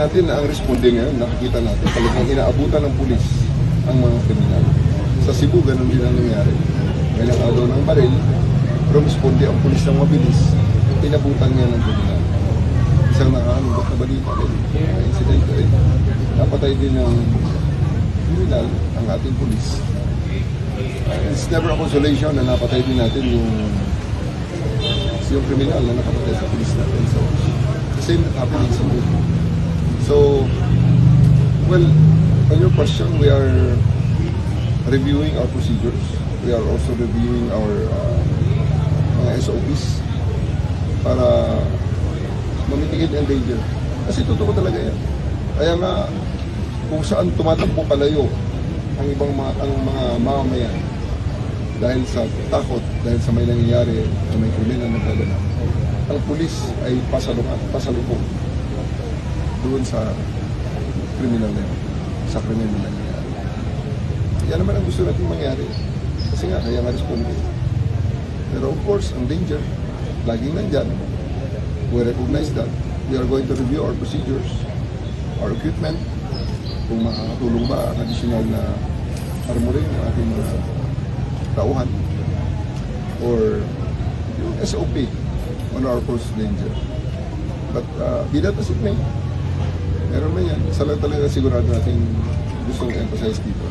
natin na ang responde ngayon, nakikita natin, talagang inaabutan ng pulis ang mga kriminal. Sa Cebu, ganun din ang nangyari. May nang-agaw ng baril, responde ang pulis ng mabilis, inabutan niya ng kriminal. Isang nakakalungkot na balita rin, incident rin. Napatay din ng kriminal ang ating pulis. It's never a consolation na napatay din natin yung kriminal na nakapatay sa pulis natin. So, the same that happened in Cebu. So, well, on your question, we are reviewing our procedures. We are also reviewing our mga SOPs para mamitigate ang danger. Kasi totoo talaga yan. Kaya nga, kung saan tumatakbo palayo ang ibang ang mga mamamayan dahil sa takot, dahil sa may nangyayari, sa may kriminal na nagkaganap, ang pulis ay pasalubong doon sa kriminal na yun, sa kriminal na nangyayari. Yan naman ang gusto natin mangyari. Kasi nga, kaya nga responde. Pero of course, ang danger, laging nandyan. We recognize that. We are going to review our procedures, our equipment, kung makakatulong ba ang additional na armory ng ating mga tauhan or yung SOP on our first danger. But be that as it may, meron na yan. Isa lang talaga sigurado natin gustong emphasize dito.